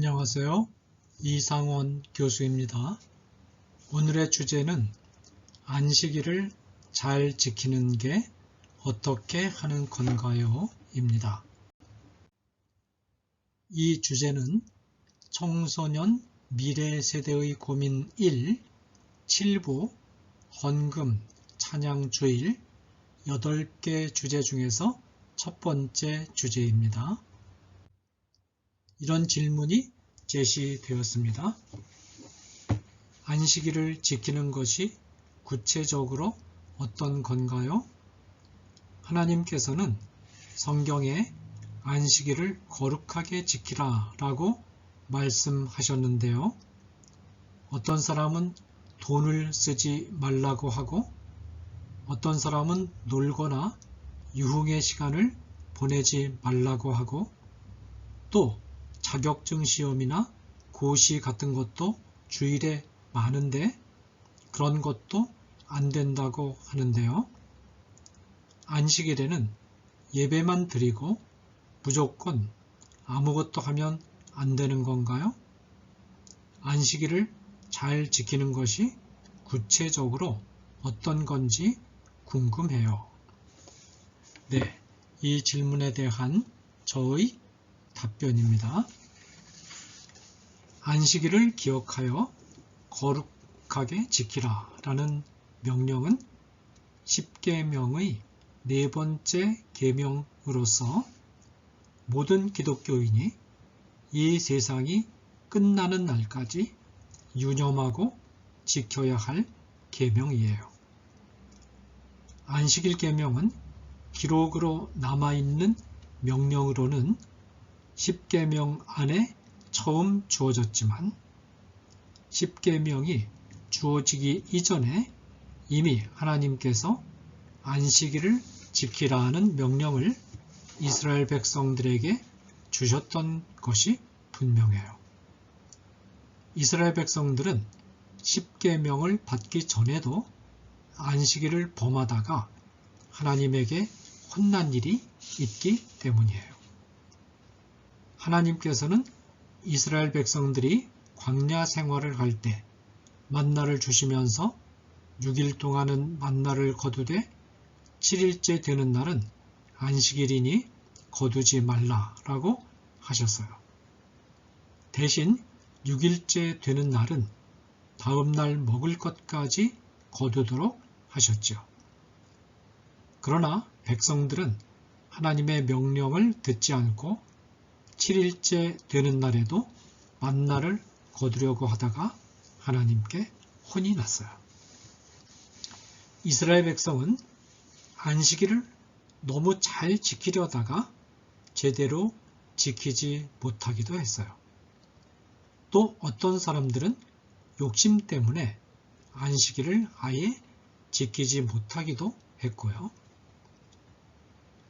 안녕하세요. 이상원 교수입니다. 오늘의 주제는 안식일을 잘 지키는 게 어떻게 하는 건가요? 입니다. 이 주제는 청소년 미래 세대의 고민 1, 7부 헌금, 찬양 주일 8개 주제 중에서 첫 번째 주제입니다. 이런 질문이 제시되었습니다. 안식일을 지키는 것이 구체적으로 어떤 건가요? 하나님께서는 성경에 안식일을 거룩하게 지키라 라고 말씀하셨는데요. 어떤 사람은 돈을 쓰지 말라고 하고 어떤 사람은 놀거나 유흥의 시간을 보내지 말라고 하고 또 자격증 시험이나 고시 같은 것도 주일에 많은데 그런 것도 안 된다고 하는데요. 안식일에는 예배만 드리고 무조건 아무것도 하면 안 되는 건가요? 안식일을 잘 지키는 것이 구체적으로 어떤 건지 궁금해요. 네, 이 질문에 대한 저의 답변입니다. 안식일을 기억하여 거룩하게 지키라 라는 명령은 10계명의 네 번째 계명으로서 모든 기독교인이 이 세상이 끝나는 날까지 유념하고 지켜야 할 계명이에요. 안식일 계명은 기록으로 남아있는 명령으로는 10계명 안에 처음 주어졌지만 10계명이 주어지기 이전에 이미 하나님께서 안식일을 지키라 하는 명령을 이스라엘 백성들에게 주셨던 것이 분명해요. 이스라엘 백성들은 10계명을 받기 전에도 안식일을 범하다가 하나님에게 혼난 일이 있기 때문이에요. 하나님께서는 이스라엘 백성들이 광야 생활을 할 때 만나를 주시면서 6일 동안은 만나를 거두되 7일째 되는 날은 안식일이니 거두지 말라라고 하셨어요. 대신 6일째 되는 날은 다음 날 먹을 것까지 거두도록 하셨죠. 그러나 백성들은 하나님의 명령을 듣지 않고 7일째 되는 날에도 만나를 거두려고 하다가 하나님께 혼이 났어요. 이스라엘 백성은 안식일을 너무 잘 지키려다가 제대로 지키지 못하기도 했어요. 또 어떤 사람들은 욕심 때문에 안식일을 아예 지키지 못하기도 했고요.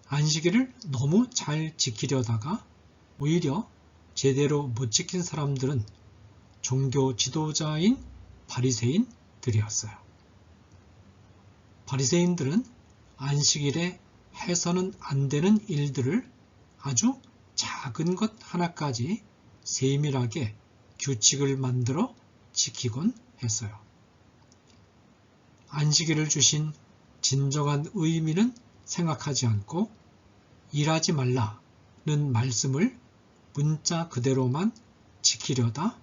안식일을 너무 잘 지키려다가 오히려 제대로 못 지킨 사람들은 종교 지도자인 바리새인들이었어요. 바리새인들은 안식일에 해서는 안 되는 일들을 아주 작은 것 하나까지 세밀하게 규칙을 만들어 지키곤 했어요. 안식일을 주신 진정한 의미는 생각하지 않고 일하지 말라는 말씀을 문자 그대로만 지키려다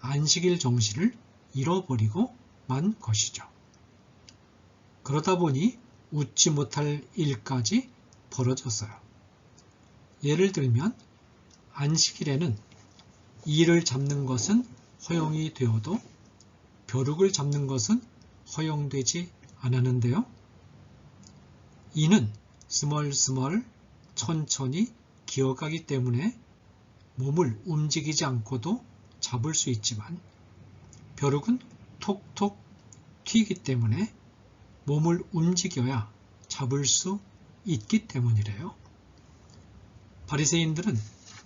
안식일 정신을 잃어버리고 만 것이죠. 그러다 보니 웃지 못할 일까지 벌어졌어요. 예를 들면 안식일에는 이를 잡는 것은 허용이 되어도 벼룩을 잡는 것은 허용되지 않았는데요. 이는 스멀스멀 천천히 기어가기 때문에 몸을 움직이지 않고도 잡을 수 있지만 벼룩은 톡톡 튀기 때문에 몸을 움직여야 잡을 수 있기 때문이래요. 바리새인들은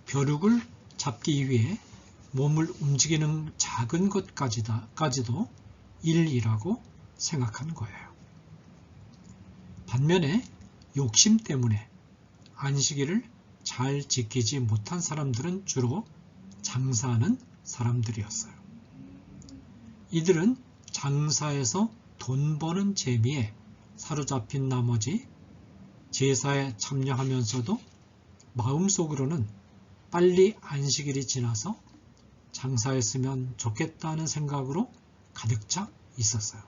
벼룩을 잡기 위해 몸을 움직이는 작은 것까지도 일이라고 생각한 거예요. 반면에 욕심 때문에 안식일을 잘 지키지 못한 사람들은 주로 장사하는 사람들이었어요. 이들은 장사에서 돈 버는 재미에 사로잡힌 나머지 제사에 참여하면서도 마음속으로는 빨리 안식일이 지나서 장사했으면 좋겠다는 생각으로 가득 차 있었어요.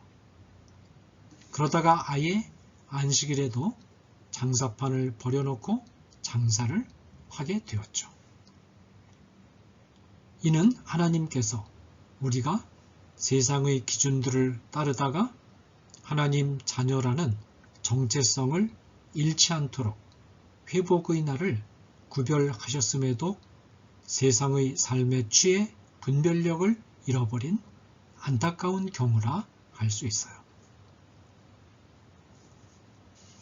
그러다가 아예 안식일에도 장사판을 버려놓고 장사를 하게 되었죠. 이는 하나님께서 우리가 세상의 기준들을 따르다가 하나님 자녀라는 정체성을 잃지 않도록 회복의 날을 구별하셨음에도 세상의 삶에 취해 분별력을 잃어버린 안타까운 경우라 할 수 있어요.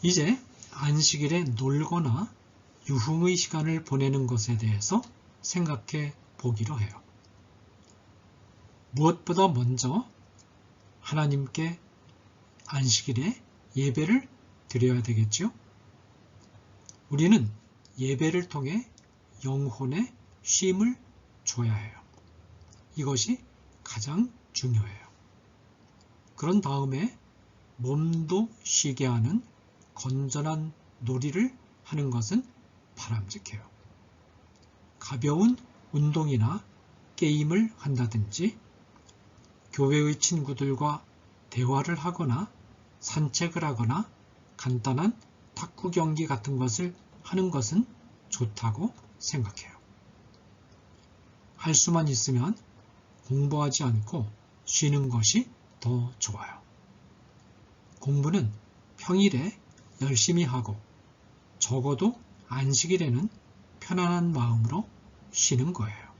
이제 안식일에 놀거나 유흥의 시간을 보내는 것에 대해서 생각해 보기로 해요. 무엇보다 먼저 하나님께 안식일에 예배를 드려야 되겠죠? 우리는 예배를 통해 영혼에 쉼을 줘야 해요. 이것이 가장 중요해요. 그런 다음에 몸도 쉬게 하는 건전한 놀이를 하는 것은 바람직해요. 가벼운 운동이나 게임을 한다든지 교회의 친구들과 대화를 하거나 산책을 하거나 간단한 탁구 경기 같은 것을 하는 것은 좋다고 생각해요. 할 수만 있으면 공부하지 않고 쉬는 것이 더 좋아요. 공부는 평일에 열심히 하고 적어도 안식일에는 편안한 마음으로 쉬는 거예요.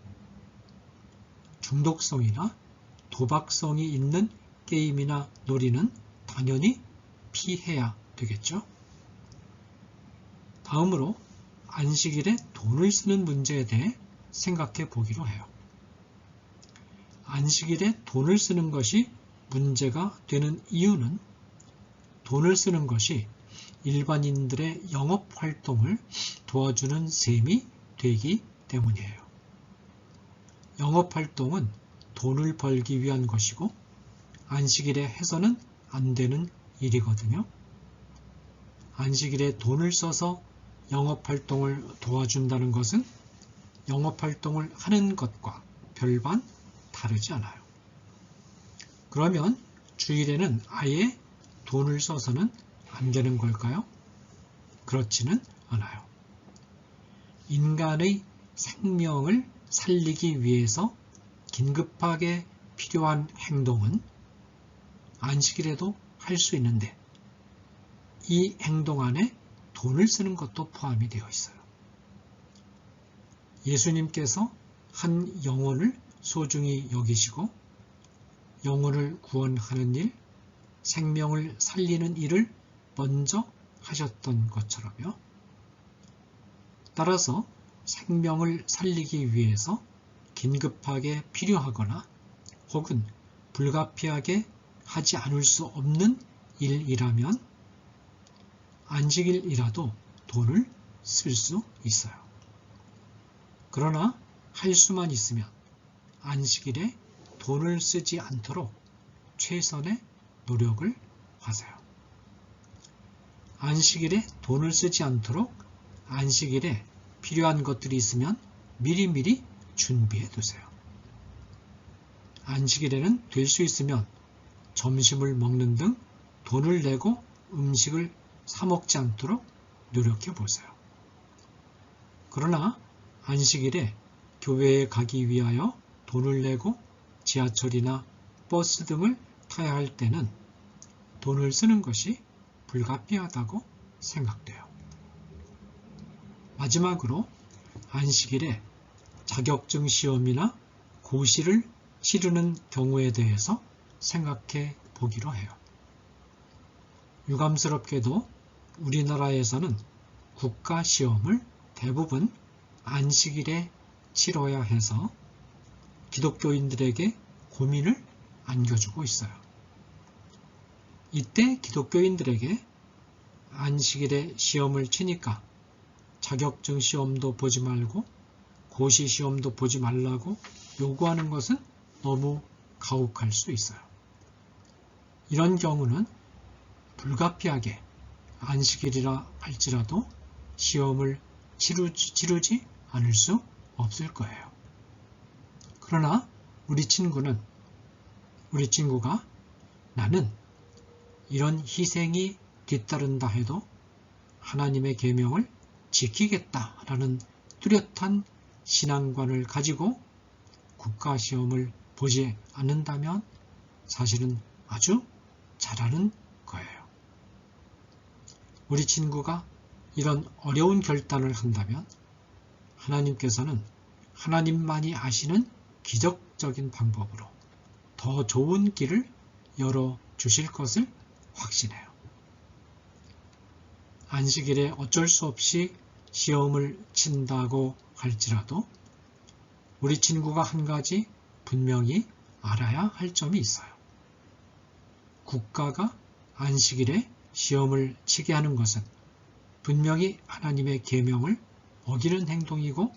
중독성이나 도박성이 있는 게임이나 놀이는 당연히 피해야 되겠죠. 다음으로 안식일에 돈을 쓰는 문제에 대해 생각해 보기로 해요. 안식일에 돈을 쓰는 것이 문제가 되는 이유는 돈을 쓰는 것이 일반인들의 영업활동을 도와주는 셈이 되기 때문이에요. 영업활동은 돈을 벌기 위한 것이고 안식일에 해서는 안 되는 일이거든요. 안식일에 돈을 써서 영업활동을 도와준다는 것은 영업활동을 하는 것과 별반 다르지 않아요. 그러면 주일에는 아예 돈을 써서는 안 되는 걸까요? 그렇지는 않아요. 인간의 생명을 살리기 위해서 긴급하게 필요한 행동은 안식일에도 할 수 있는데 이 행동 안에 돈을 쓰는 것도 포함이 되어 있어요. 예수님께서 한 영혼을 소중히 여기시고 영혼을 구원하는 일, 생명을 살리는 일을 먼저 하셨던 것처럼요. 따라서 생명을 살리기 위해서 긴급하게 필요하거나 혹은 불가피하게 하지 않을 수 없는 일이라면 안식일이라도 돈을 쓸 수 있어요. 그러나 할 수만 있으면 안식일에 돈을 쓰지 않도록 최선의 노력을 하세요. 안식일에 돈을 쓰지 않도록 안식일에 필요한 것들이 있으면 미리미리 준비해 두세요. 안식일에는 될 수 있으면 점심을 먹는 등 돈을 내고 음식을 사 먹지 않도록 노력해 보세요. 그러나 안식일에 교회에 가기 위하여 돈을 내고 지하철이나 버스 등을 타야 할 때는 돈을 쓰는 것이 불가피하다고 생각돼요. 마지막으로 안식일에 자격증 시험이나 고시를 치르는 경우에 대해서 생각해 보기로 해요. 유감스럽게도 우리나라에서는 국가시험을 대부분 안식일에 치러야 해서 기독교인들에게 고민을 안겨주고 있어요. 이때 기독교인들에게 안식일에 시험을 치니까 자격증 시험도 보지 말고 고시 시험도 보지 말라고 요구하는 것은 너무 가혹할 수 있어요. 이런 경우는 불가피하게 안식일이라 할지라도 시험을 치르지 않을 수 없을 거예요. 그러나 우리 친구가 나는 이런 희생이 뒤따른다 해도 하나님의 계명을 지키겠다라는 뚜렷한 신앙관을 가지고 국가시험을 보지 않는다면 사실은 아주 잘하는 거예요. 우리 친구가 이런 어려운 결단을 한다면 하나님께서는 하나님만이 아시는 기적적인 방법으로 더 좋은 길을 열어주실 것을 확신해요. 안식일에 어쩔 수 없이 시험을 친다고 할지라도 우리 친구가 한 가지 분명히 알아야 할 점이 있어요. 국가가 안식일에 시험을 치게 하는 것은 분명히 하나님의 계명을 어기는 행동이고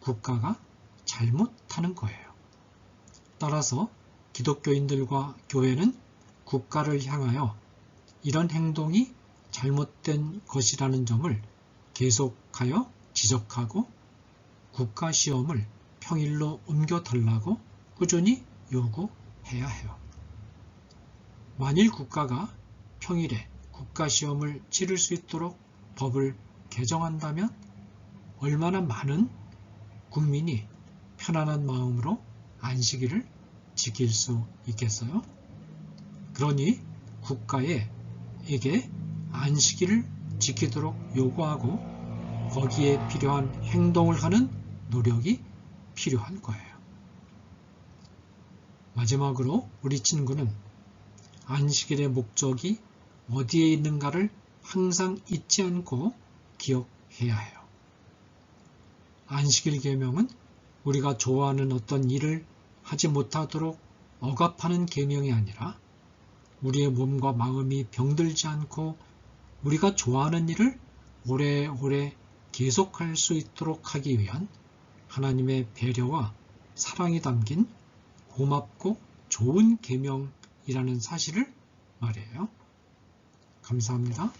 국가가 잘못하는 거예요. 따라서 기독교인들과 교회는 국가를 향하여 이런 행동이 잘못된 것이라는 점을 계속하여 지적하고 국가시험을 평일로 옮겨달라고 꾸준히 요구해야 해요. 만일 국가가 평일에 국가시험을 치를 수 있도록 법을 개정한다면 얼마나 많은 국민이 편안한 마음으로 안식일을 지킬 수 있겠어요? 그러니 국가에게 안식일을 지키도록 요구하고 거기에 필요한 행동을 하는 노력이 필요한 거예요. 마지막으로 우리 친구는 안식일의 목적이 어디에 있는가를 항상 잊지 않고 기억해야 해요. 안식일 계명은 우리가 좋아하는 어떤 일을 하지 못하도록 억압하는 계명이 아니라 우리의 몸과 마음이 병들지 않고 우리가 좋아하는 일을 오래오래 계속할 수 있도록 하기 위한 하나님의 배려와 사랑이 담긴 고맙고 좋은 계명이라는 사실을 말해요. 감사합니다.